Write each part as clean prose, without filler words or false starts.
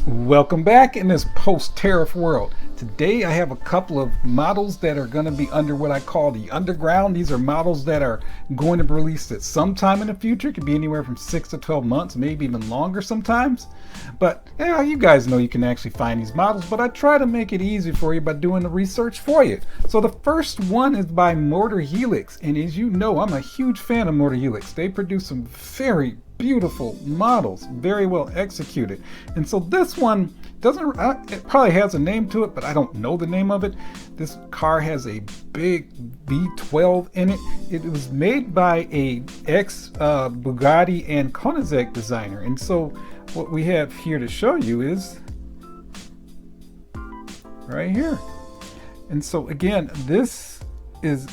Welcome back in this post-tariff world. Today I have a couple of models that are going to be under what I call the underground. These are models that are going to be released at some time in the future. It could be anywhere from 6 to 12 months, maybe even longer sometimes. But yeah, you guys know you can actually find these models, but I try to make it easy for you by doing the research for you. So the first one is by Motorhelix, and as you know, I'm a huge fan of Motorhelix. They produce some very beautiful models, very well executed. And so this one doesn't, it probably has a name to it, but I don't know the name of it. This car has a big V12 in it. It was made by a ex Bugatti and Koenigsegg designer. And so what we have here to show you is right here. And so again, this is,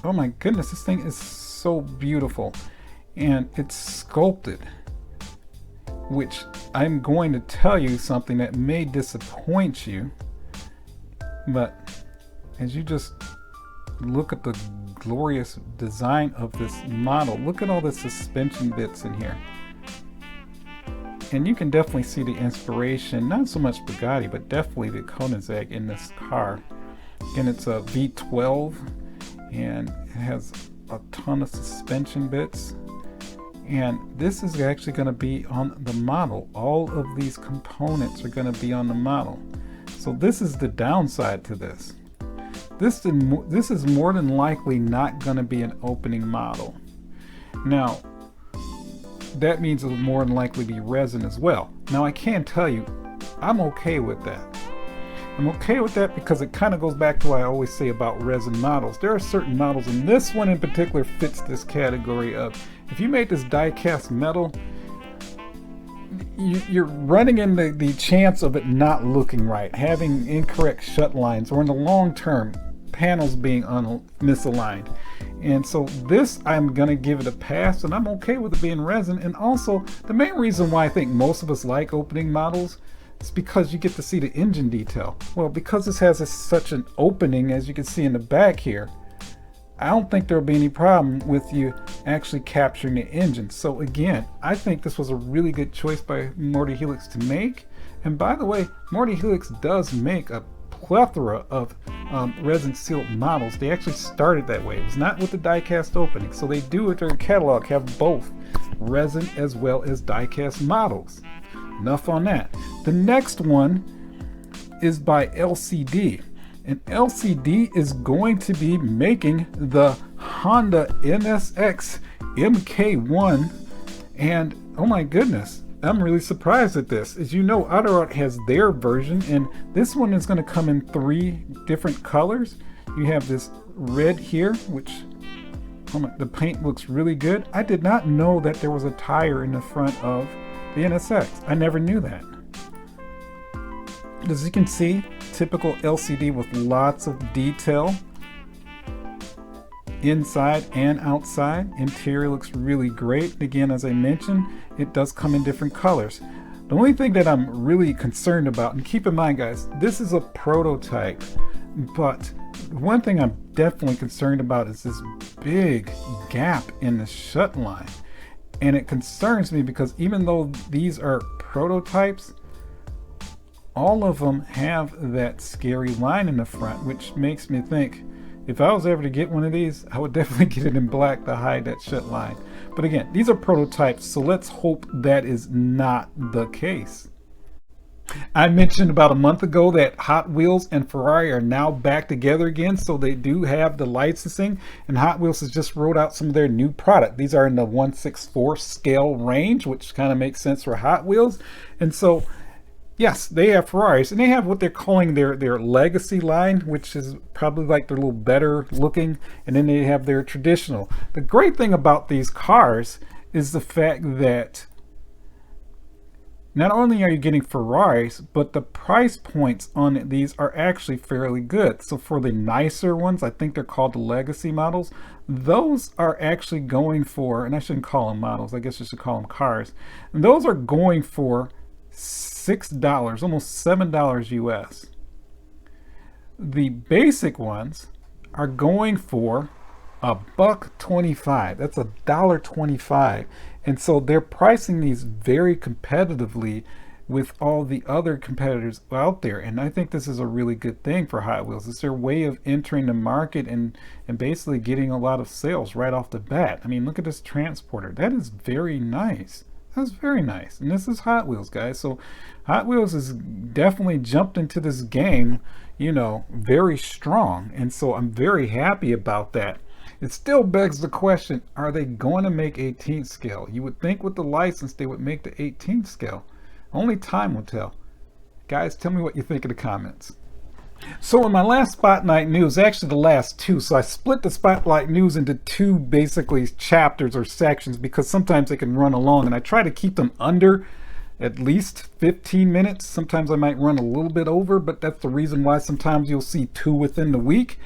oh my goodness, this thing is so beautiful. And it's sculpted, which I'm going to tell you something that may disappoint you, but as you just look at the glorious design of this model, look at all the suspension bits in here. And you can definitely see the inspiration, not so much Bugatti, but definitely the Koenigsegg in this car. Again, it's a V12 and it has a ton of suspension bits. And this is actually going to be on the model. All of these components are going to be on the model. So this is the downside to this. This is more than likely not going to be an opening model. Now, that means it will more than likely be resin as well. Now I can tell you, I'm okay with that. I'm okay with that because it kind of goes back to what I always say about resin models. There are certain models, and this one in particular fits this category of, if you make this die-cast metal, you're running in the chance of it not looking right, having incorrect shut lines, or in the long term, panels being misaligned. And so this, I'm going to give it a pass, and I'm okay with it being resin. And also, the main reason why I think most of us like opening models is because you get to see the engine detail. Well, because this has such an opening, as you can see in the back here, I don't think there'll be any problem with you actually capturing the engine. So again, I think this was a really good choice by Motorhelix to make. And by the way, Motorhelix does make a plethora of resin sealed models. They actually started that way. It was not with the die-cast opening. So they do with their catalog have both resin as well as die-cast models. Enough on that. The next one is by LCD. And LCD is going to be making the Honda NSX MK1. And oh my goodness, I'm really surprised at this. As you know, AutoArt has their version, and this one is going to come in 3 different colors. You have this red here, which the paint looks really good. I did not know that there was a tire in the front of the NSX. I never knew that. As you can see, typical LCD with lots of detail inside and outside. Interior looks really great. Again, as I mentioned, it does come in different colors. The only thing that I'm really concerned about, and keep in mind guys, this is a prototype, but one thing I'm definitely concerned about is this big gap in the shut line. And it concerns me because even though these are prototypes, all of them have that scary line in the front, which makes me think if I was ever to get one of these, I would definitely get it in black to hide that shut line. But again, these are prototypes, so let's hope that is not the case. I mentioned about a month ago that Hot Wheels and Ferrari are now back together again, so they do have the licensing, and Hot Wheels has just rolled out some of their new product. These are in the 1/64 scale range, which kind of makes sense for Hot Wheels. And so yes, they have Ferraris, and they have what they're calling their legacy line, which is probably like their little better looking, and then they have their traditional. The great thing about these cars is the fact that not only are you getting Ferraris, but the price points on these are actually fairly good. So for the nicer ones, I think they're called the legacy models, those are actually going for, and I shouldn't call them models, I guess you should call them cars, and those are going for $6, almost $7 US. The basic ones are going for $1.25. That's $1.25. And so they're pricing these very competitively with all the other competitors out there. And I think this is a really good thing for Hot Wheels. It's their way of entering the market and basically getting a lot of sales right off the bat. I mean, look at this transporter. That is very nice. That's very nice. And this is Hot Wheels, guys. So Hot Wheels has definitely jumped into this game, you know, very strong. And so I'm very happy about that. It still begs the question, are they going to make 18th scale? You would think with the license they would make the 18th scale. Only time will tell. Guys, tell me what you think in the comments. So in my last Spotlight News, actually the last two, so I split the Spotlight News into two basically chapters or sections because sometimes they can run along, and I try to keep them under at least 15 minutes. Sometimes I might run a little bit over, but that's the reason why sometimes you'll see two within the week.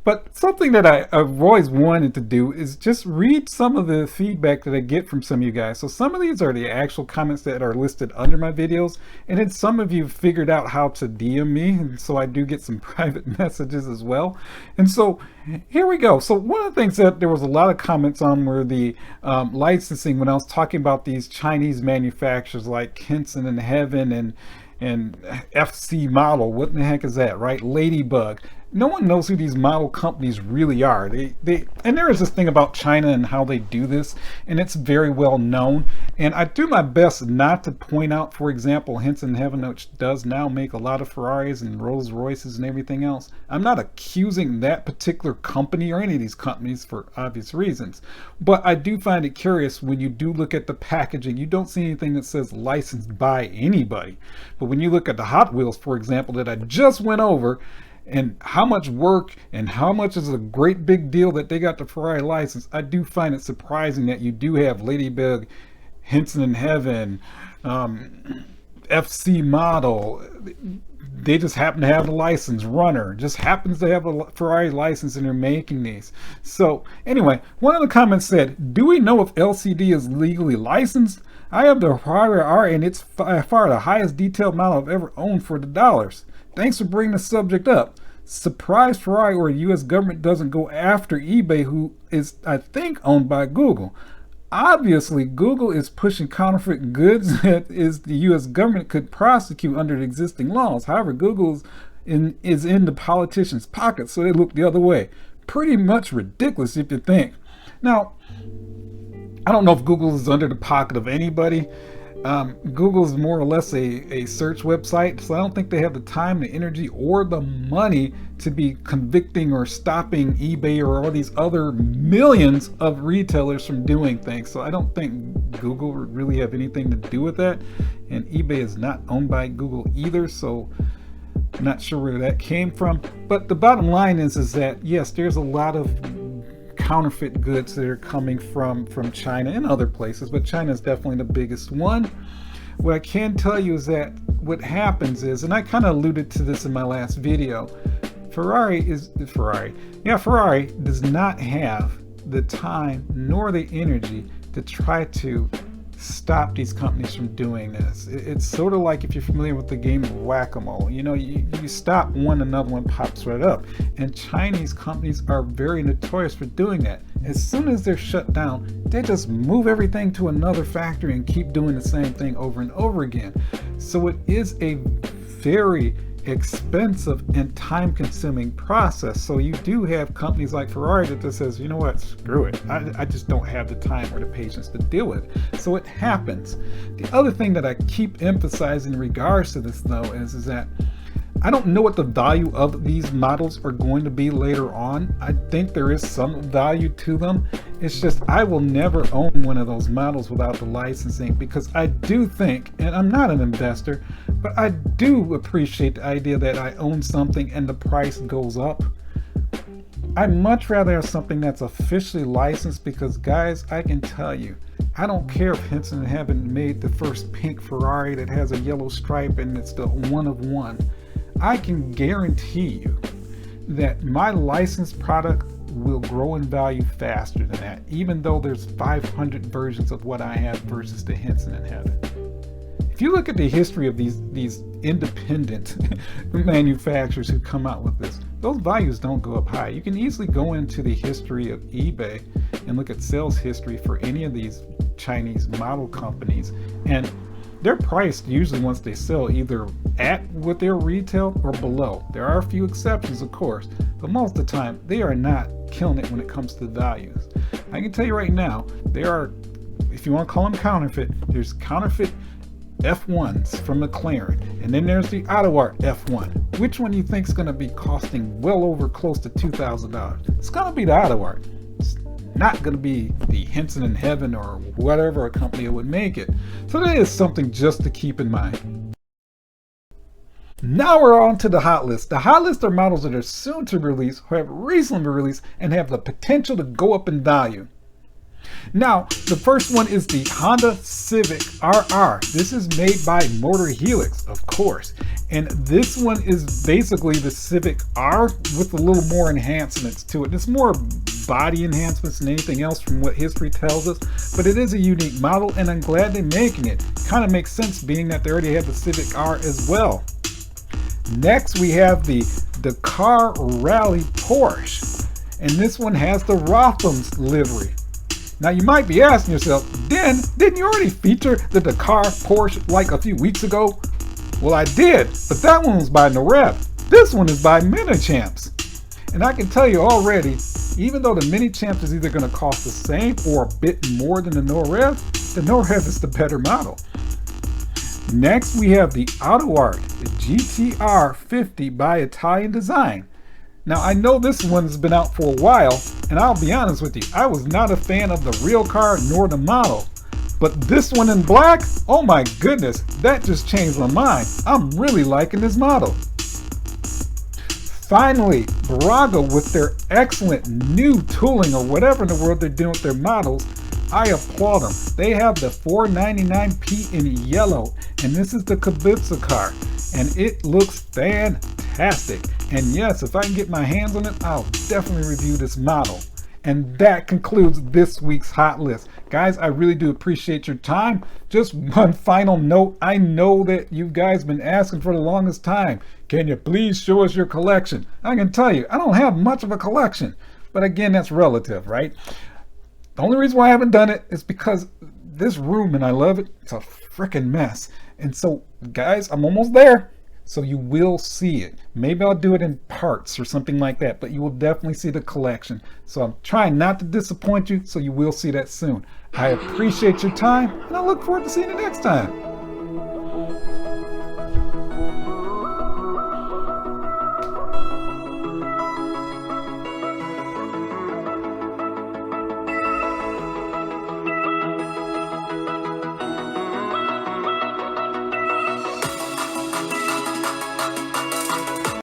But something that I've always wanted to do is just read some of the feedback that I get from some of you guys. So some of these are the actual comments that are listed under my videos, and then some of you figured out how to DM me, and so I do get some private messages as well. And so here we go. So one of the things that there was a lot of comments on were the licensing, when I was talking about these Chinese manufacturers like Henson and Heaven and FC Model. What in the heck is that, right? Ladybug. No one knows who these model companies really are. And there is this thing about China and how they do this, and it's very well known. And I do my best not to point out, for example, Henson Heaven, which does now make a lot of Ferraris and Rolls Royces and everything else. I'm not accusing that particular company or any of these companies for obvious reasons. But I do find it curious when you do look at the packaging, you don't see anything that says licensed by anybody. But when you look at the Hot Wheels, for example, that I just went over, and how much work and how much is a great big deal that they got the Ferrari license, I do find it surprising that you do have Ladybug, Henson and Heaven, FC Model. They just happen to have the license. Runner just happens to have a Ferrari license, and they're making these. So anyway, one of the comments said, do we know if LCD is legally licensed? I have the Ferrari R, and it's by far the highest detailed model I've ever owned for the dollars. Thanks for bringing the subject up. Surprised Ferrari or the US government doesn't go after eBay, who is, I think, owned by Google. Obviously, Google is pushing counterfeit goods that is the US government could prosecute under the existing laws. However, Google is in the politicians' pocket, so they look the other way. Pretty much ridiculous if you think. Now, I don't know if Google is under the pocket of anybody. Google is more or less a search website, so I don't think they have the time, the energy, or the money to be convicting or stopping eBay or all these other millions of retailers from doing things. So I don't think Google would really have anything to do with that, and eBay is not owned by Google either, so I'm not sure where that came from. But the bottom line is that yes, there's a lot of counterfeit goods that are coming from China and other places, but China is definitely the biggest one. What I can tell you is that what happens is, and I kind of alluded to this in my last video, Ferrari does not have the time nor the energy to try to stop these companies from doing this. It's sort of like if you're familiar with the game of whack-a-mole. You know, you stop one, another one pops right up. And Chinese companies are very notorious for doing that. As soon as they're shut down, they just move everything to another factory and keep doing the same thing over and over again. So it is a very expensive and time-consuming process. So you do have companies like Ferrari that just says, you know what, screw it, I just don't have the time or the patience to deal with it. So it happens. The other thing that I keep emphasizing in regards to this though is that I don't know what the value of these models are going to be later on. I think there is some value to them. It's just I will never own one of those models without the licensing, because I do think, and I'm not an investor, but I do appreciate the idea that I own something and the price goes up. I'd much rather have something that's officially licensed, because guys, I can tell you, I don't care if Henson Heaven made the first pink Ferrari that has a yellow stripe and it's the one of one. I can guarantee you that my licensed product will grow in value faster than that, even though there's 500 versions of what I have versus the Henson and Heaven. If you look at the history of these independent manufacturers who come out with this, those values don't go up high. You can easily go into the history of eBay and look at sales history for any of these Chinese model companies, and they're priced usually once they sell either at what their retail or below. There are a few exceptions, of course, but most of the time they are not killing it when it comes to values. I can tell you right now, there are, if you want to call them counterfeit, there's counterfeit F1s from McLaren, and then there's the Auto Art F1. Which one do you think is going to be costing well over close to $2,000? It's going to be the Auto Art. It's not going to be the Henson in Heaven or whatever a company would make it. So that is something just to keep in mind. Now we're on to the hot list. The hot list are models that are soon to release, or have recently been released, and have the potential to go up in value. Now, the first one is the Honda Civic RR. This is made by Motorhelix, of course. And this one is basically the Civic R with a little more enhancements to it. It's more body enhancements than anything else from what history tells us. But it is a unique model, and I'm glad they're making it. Kind of makes sense being that they already have the Civic R as well. Next, we have the Dakar Rally Porsche. And this one has the Rotham's livery. Now you might be asking yourself, didn't you already feature the Dakar Porsche like a few weeks ago? Well, I did, but that one was by Norep. This one is by Minichamps. And I can tell you already, even though the Minichamps is either going to cost the same or a bit more than the Norep is the better model. Next, we have the Auto Art, the GTR 50 by Italian Design. Now, I know this one's been out for a while, and I'll be honest with you, I was not a fan of the real car nor the model. But this one in black, oh my goodness, that just changed my mind. I'm really liking this model. Finally, Braga with their excellent new tooling or whatever in the world they're doing with their models, I applaud them. They have the 499P in yellow, and this is the Kubica car, and it looks fantastic. And yes, if I can get my hands on it, I'll definitely review this model. And that concludes this week's hot list. Guys, I really do appreciate your time. Just one final note. I know that you guys been asking for the longest time. Can you please show us your collection? I can tell you, I don't have much of a collection. But again, that's relative, right? The only reason why I haven't done it is because this room, and I love it, it's a freaking mess. And so, guys, I'm almost there. So you will see it. Maybe I'll do it in parts or something like that, but you will definitely see the collection. So I'm trying not to disappoint you, so you will see that soon. I appreciate your time, and I look forward to seeing you next time.